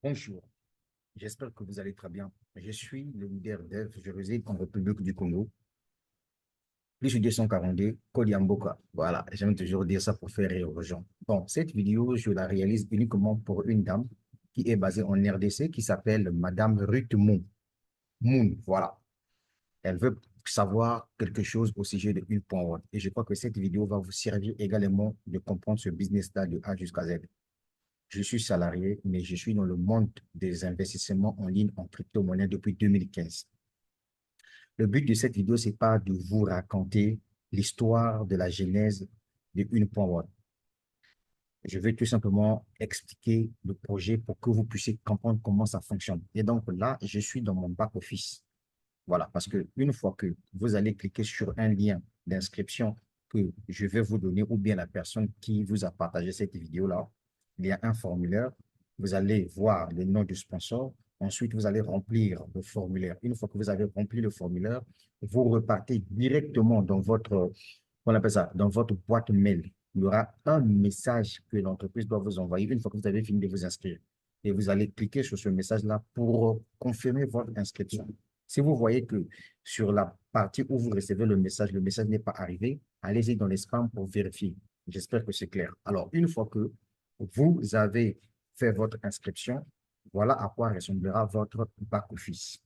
Bonjour, j'espère que vous allez très bien. Je suis le leader dev, je réside en République du Congo, plus 242, Kodiamboka. Voilà, j'aime toujours dire ça pour faire rire aux gens. Bon, cette vidéo, je la réalise uniquement pour une dame qui est basée en RDC, qui s'appelle Madame Ruth Moon. Moon, voilà. Elle veut savoir quelque chose au sujet de une point web. Et je crois que cette vidéo va vous servir également de comprendre ce business-là de A jusqu'à Z. Je suis salarié, mais je suis dans le monde des investissements en ligne en crypto-monnaie depuis 2015. Le but de cette vidéo, c'est pas de vous raconter l'histoire de la genèse de une point web. Je vais tout simplement expliquer le projet pour que vous puissiez comprendre comment ça fonctionne. Et donc là, je suis dans mon back-office. Voilà, parce que une fois que vous allez cliquer sur un lien d'inscription que je vais vous donner, ou bien la personne qui vous a partagé cette vidéo-là, il y a un formulaire. Vous allez voir le nom du sponsor. Ensuite, vous allez remplir le formulaire. Une fois que vous avez rempli le formulaire, vous repartez directement dans votre, on appelle ça, dans votre boîte mail. Il y aura un message que l'entreprise doit vous envoyer une fois que vous avez fini de vous inscrire. Et vous allez cliquer sur ce message-là pour confirmer votre inscription. Si vous voyez que sur la partie où vous recevez le message n'est pas arrivé, allez-y dans les spams pour vérifier. J'espère que c'est clair. Alors, une fois que vous avez fait votre inscription, voilà à quoi ressemblera votre back-office.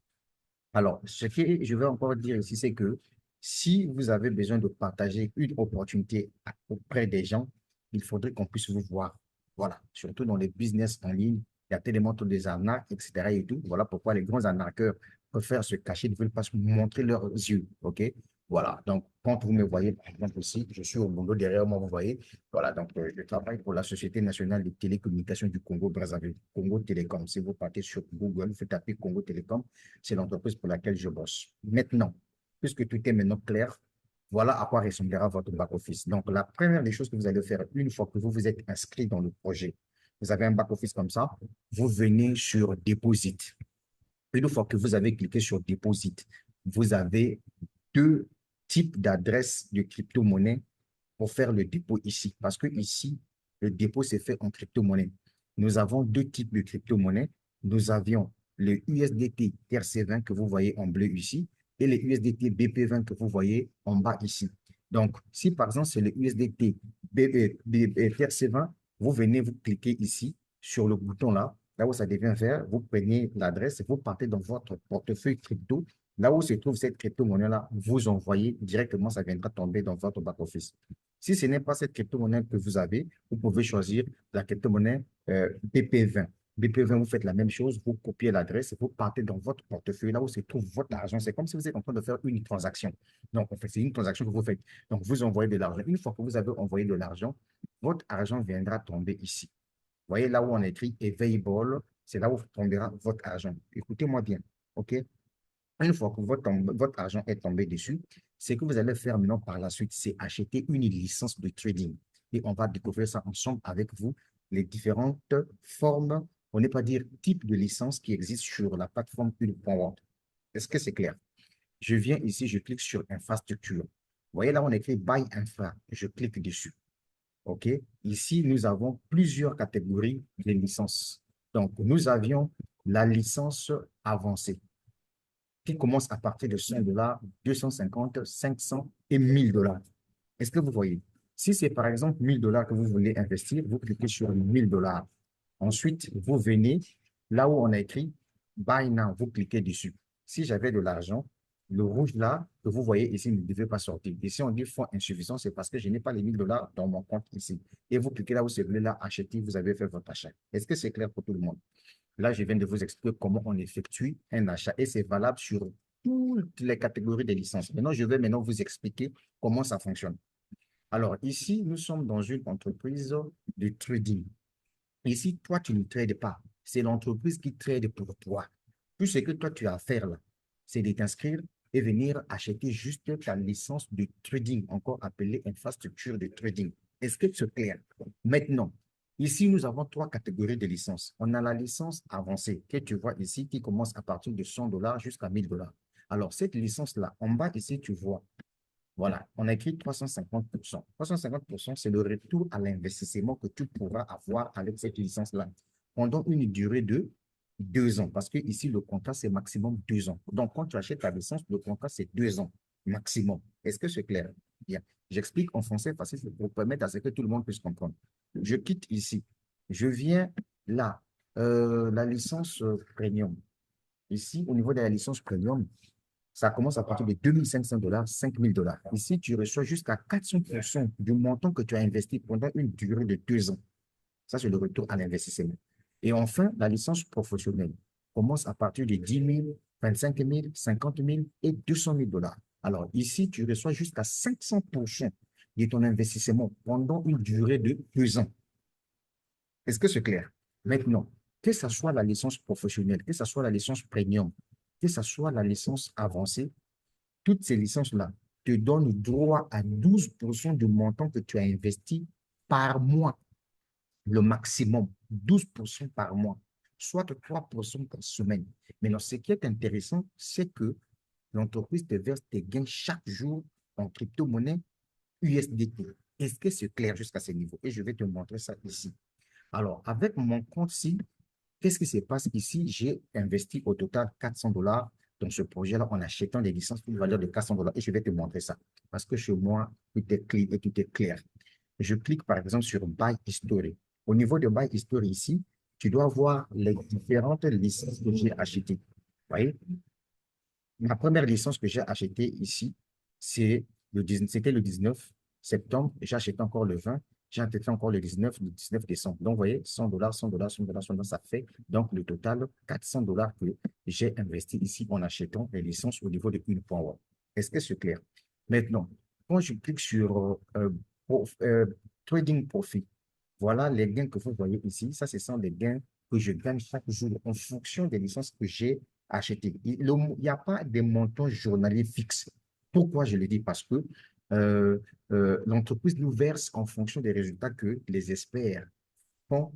Alors, ce que je vais encore dire ici, c'est que si vous avez besoin de partager une opportunité auprès des gens, il faudrait qu'on puisse vous voir. Voilà, surtout dans les business en ligne, il y a tellement des arnaques, etc. et tout. Voilà pourquoi les grands arnaqueurs préfèrent se cacher, ne veulent pas se montrer leurs yeux. OK? Voilà, donc quand vous me voyez, par exemple, ici, je suis au boulot derrière moi, vous voyez. Voilà, donc je travaille pour la Société nationale de télécommunications du Congo-Brazzaville, Congo Télécom. Si vous partez sur Google, vous tapez Congo Télécom, c'est l'entreprise pour laquelle je bosse. Maintenant, puisque tout est maintenant clair, voilà à quoi ressemblera votre back-office. Donc, la première des choses que vous allez faire une fois que vous vous êtes inscrit dans le projet, vous avez un back-office comme ça, vous venez sur Deposit. Une fois que vous avez cliqué sur Deposit, vous avez deux types d'adresses de crypto-monnaie pour faire le dépôt ici. Parce que ici, le dépôt s'est fait en crypto-monnaie. Nous avons deux types de crypto-monnaie. Nous avions le USDT TRC20 que vous voyez en bleu ici et le USDT BP20 que vous voyez en bas ici. Donc, si par exemple c'est le USDT TRC20, vous venez, vous cliquez ici sur le bouton là, là où ça devient vert, vous prenez l'adresse et vous partez dans votre portefeuille crypto. Là où se trouve cette crypto-monnaie-là, vous envoyez directement, ça viendra tomber dans votre back-office. Si ce n'est pas cette crypto-monnaie que vous avez, vous pouvez choisir la crypto-monnaie BP20. BP20, vous faites la même chose, vous copiez l'adresse et vous partez dans votre portefeuille, là où se trouve votre argent. C'est comme si vous êtes en train de faire une transaction. Donc, en fait, c'est une transaction que vous faites. Donc, vous envoyez de l'argent. Une fois que vous avez envoyé de l'argent, votre argent viendra tomber ici. Vous voyez là où on écrit Available, c'est là où tombera votre argent. Écoutez-moi bien, OK? Une fois que votre argent est tombé dessus, ce que vous allez faire maintenant par la suite, c'est acheter une licence de trading. Et on va découvrir ça ensemble avec vous, les différentes formes, on n'est pas dire types de licences qui existent sur la plateforme Une.World. Est-ce que c'est clair? Je viens ici, je clique sur infrastructure. Vous voyez là, on écrit Buy Infra. Je clique dessus. OK? Ici, nous avons plusieurs catégories de licences. Donc, nous avions la licence avancée qui commence à partir de 100 $, 250, 500 et 1000 $. Est-ce que vous voyez? Si c'est par exemple 1000 $ que vous voulez investir, vous cliquez sur 1000 $. Ensuite, vous venez là où on a écrit Buy Now, vous cliquez dessus. Si j'avais de l'argent, le rouge là que vous voyez ici ne devait pas sortir. Ici, on dit fonds insuffisant, c'est parce que je n'ai pas les 1000 $ dans mon compte ici. Et vous cliquez là où c'est voulez là, acheter, vous avez fait votre achat. Est-ce que c'est clair pour tout le monde? Là, je viens de vous expliquer comment on effectue un achat et c'est valable sur toutes les catégories de licences. Maintenant, je vais maintenant vous expliquer comment ça fonctionne. Alors, ici, nous sommes dans une entreprise de trading. Ici, toi, tu ne trades pas. C'est l'entreprise qui trade pour toi. Tout ce que toi, tu as à faire là, c'est de t'inscrire et venir acheter juste ta licence de trading, encore appelée infrastructure de trading. Est-ce que c'est clair? Maintenant, ici, nous avons trois catégories de licences. On a la licence avancée que tu vois ici qui commence à partir de 100 $ jusqu'à 1000 $. Alors, cette licence-là, en bas ici, tu vois voilà, on a écrit 350%. 350%, c'est le retour à l'investissement que tu pourras avoir avec cette licence-là pendant une durée de 2 ans. Parce que ici, le contrat, c'est maximum 2 ans. Donc, quand tu achètes ta licence, le contrat, c'est 2 ans maximum. Est-ce que c'est clair? Bien. J'explique en français facile pour permettre à ce que tout le monde puisse comprendre. Je quitte ici. Je viens là. La licence premium. Ici, au niveau de la licence premium, ça commence à partir de 2 500 $, 5 000 $. Ici, tu reçois jusqu'à 400% du montant que tu as investi pendant une durée de 2 ans. Ça, c'est le retour à l'investissement. Et enfin, la licence professionnelle commence à partir de 10 000, 25 000, 50 000 et 200 000 $. Alors ici, tu reçois jusqu'à 500% de ton investissement pendant une durée de 2 ans. Est-ce que c'est clair? Maintenant, que ce soit la licence professionnelle, que ce soit la licence premium, que ce soit la licence avancée, toutes ces licences-là te donnent droit à 12% du montant que tu as investi par mois, le maximum, 12% par mois, soit 3% par semaine. Maintenant, ce qui est intéressant, c'est que l'entreprise te verse tes gains chaque jour en crypto-monnaie USDT. Est-ce que c'est clair jusqu'à ce niveau? Et je vais te montrer ça ici. Alors, avec mon compte-ci, qu'est-ce qui se passe ici? J'ai investi au total 400 $ dans ce projet-là en achetant des licences pour une valeur de 400 $ et je vais te montrer ça. Parce que chez moi, tout est clean et tout est clair. Je clique par exemple sur Buy History. Au niveau de Buy History ici, tu dois voir les différentes licences que j'ai achetées. Vous voyez? Ma première licence que j'ai achetée ici, c'était le 19 septembre. J'ai acheté encore le 20. J'ai acheté encore le 19 décembre. Donc, vous voyez, 100 $, 100 $, 100 $, 100 $, ça fait donc le total 400 $ que j'ai investi ici en achetant les licences au niveau de une.org. Est-ce que c'est clair? Maintenant, quand je clique sur Trading Profit, voilà les gains que vous voyez ici. Ça, ce sont les gains que je gagne chaque jour en fonction des licences que j'ai achetées. Il n'y a pas de montant journalier fixe. Pourquoi je le dis? Parce que euh, l'entreprise nous verse en fonction des résultats que les experts font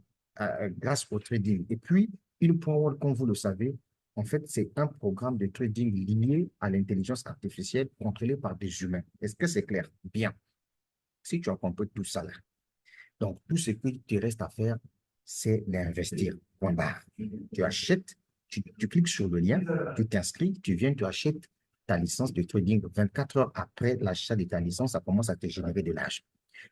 grâce au trading. Et puis, une point, comme vous le savez, en fait, c'est un programme de trading lié à l'intelligence artificielle contrôlé par des humains. Est-ce que c'est clair? Bien. Si tu as compris tout ça là, donc, tout ce qu'il te reste à faire, c'est d'investir. Point barre. Tu achètes, tu cliques sur le lien, tu t'inscris, tu viens, tu achètes ta licence de trading. 24 heures après l'achat de ta licence, ça commence à te générer de l'argent.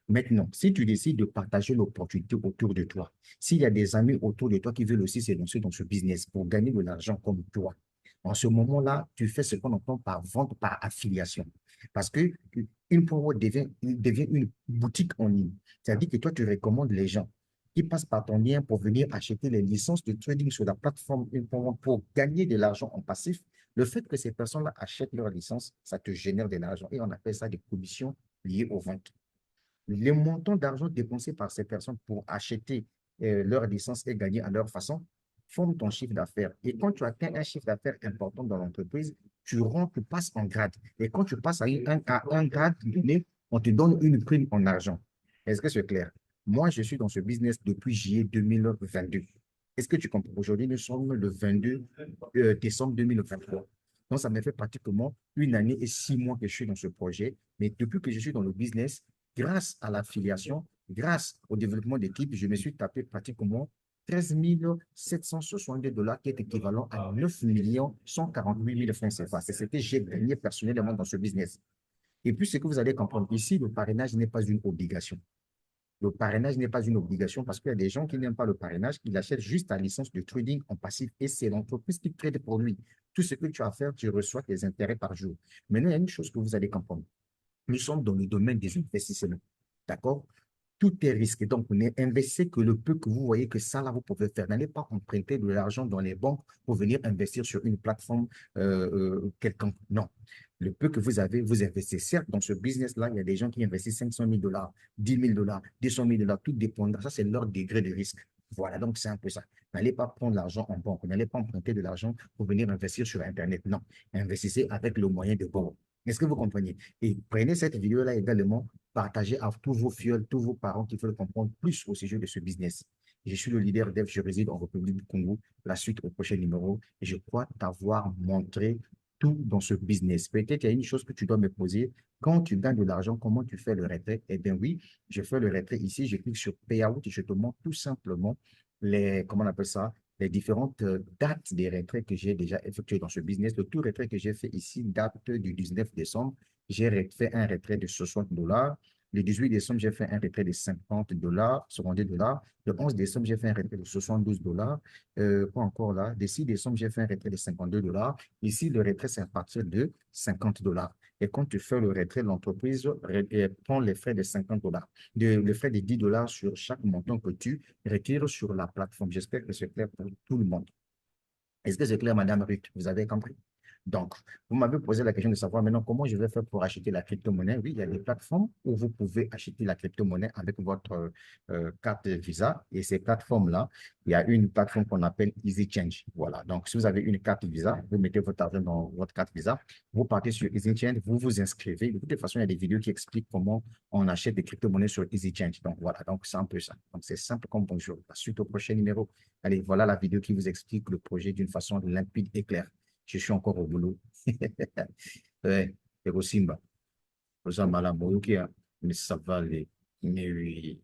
Maintenant, si tu décides de partager l'opportunité autour de toi, s'il y a des amis autour de toi qui veulent aussi se lancer dans ce business pour gagner de l'argent comme toi, en ce moment-là, tu fais ce qu'on entend par vente par affiliation. Parce que une promo devient une boutique en ligne. C'est-à-dire que toi, tu recommandes les gens qui passent par ton lien pour venir acheter les licences de trading sur la plateforme une promo pour gagner de l'argent en passif. Le fait que ces personnes-là achètent leur licence, ça te génère de l'argent et on appelle ça des commissions liées aux ventes. Les montants d'argent dépensés par ces personnes pour acheter leur licence et gagner à leur façon forment ton chiffre d'affaires. Et quand tu atteins un chiffre d'affaires important dans l'entreprise, tu rentres, tu passes en grade. Et quand tu passes à un grade donné, on te donne une prime en argent. Est-ce que c'est clair? Moi, je suis dans ce business depuis juillet 2022. Est-ce que tu comprends? Aujourd'hui, nous sommes le 22 décembre 2023. Donc, ça me fait pratiquement une année et 6 mois que je suis dans ce projet. Mais depuis que je suis dans le business, grâce à l'affiliation, grâce au développement d'équipe, je me suis tapé pratiquement 13 762 $, qui est équivalent à 9 148 000 francs CFA. C'est ce que j'ai gagné personnellement dans ce business. Et puis, ce que vous allez comprendre ici, le parrainage n'est pas une obligation. Le parrainage n'est pas une obligation parce qu'il y a des gens qui n'aiment pas le parrainage, qui l'achètent juste à licence de trading en passif et c'est l'entreprise qui trade pour lui. Tout ce que tu as à faire, tu reçois tes intérêts par jour. Maintenant, il y a une chose que vous allez comprendre. Nous sommes dans le domaine des investissements. D'accord? Tout est risqué. Donc, investissez que le peu que vous voyez que ça, là, vous pouvez faire. N'allez pas emprunter de l'argent dans les banques pour venir investir sur une plateforme quelconque. Non. Le peu que vous avez, vous investissez. Certes, dans ce business-là, il y a des gens qui investissent 500 000 $, 10 000 $, 200 000 $, tout dépendra. Ça, c'est leur degré de risque. Voilà, donc c'est un peu ça. N'allez pas prendre l'argent en banque. N'allez pas emprunter de l'argent pour venir investir sur Internet. Non. Investissez avec le moyen de bord. Est-ce que vous comprenez? Et prenez cette vidéo-là également, partagez à tous vos fioles, tous vos parents qui veulent comprendre plus au sujet de ce business. Je suis le leader d'Eve, je réside en République du Congo. La suite au prochain numéro. Et je crois t'avoir montré tout dans ce business. Peut-être qu'il y a une chose que tu dois me poser. Quand tu gagnes de l'argent, comment tu fais le retrait? Eh bien oui, je fais le retrait ici. Je clique sur Payout et je te montre tout simplement comment on appelle ça, les différentes dates des retraits que j'ai déjà effectués dans ce business. Le tout retrait que j'ai fait ici date du 19 décembre. J'ai fait un retrait de 60 $. Le 18 décembre, j'ai fait un retrait de 50 $, 52 $. Le 11 décembre, j'ai fait un retrait de 72 $. Quoi encore là? Le 6 décembre, j'ai fait un retrait de 52 $. Ici, le retrait, c'est à partir de 50 $. Et quand tu fais le retrait, l'entreprise prend les frais de 50 $, le frais de 10 $ sur chaque montant que tu retires sur la plateforme. J'espère que c'est clair pour tout le monde. Est-ce que c'est clair, Madame Ruth? Vous avez compris? Donc, vous m'avez posé la question de savoir maintenant comment je vais faire pour acheter la crypto-monnaie. Oui, il y a des plateformes où vous pouvez acheter la crypto-monnaie avec votre carte Visa. Et ces plateformes-là, il y a une plateforme qu'on appelle EasyChange. Voilà. Donc, si vous avez une carte Visa, vous mettez votre argent dans votre carte Visa, vous partez sur EasyChange, vous vous inscrivez. De toute façon, il y a des vidéos qui expliquent comment on achète des crypto-monnaies sur EasyChange. Donc, voilà. Donc, c'est un peu ça. Donc, c'est simple comme bonjour. La suite au prochain numéro. Allez, voilà la vidéo qui vous explique le projet d'une façon limpide et claire. Je suis encore au boulot. Ouais, et Simba. Rosa Malamoyukia, mais ça va aller. Mais oui.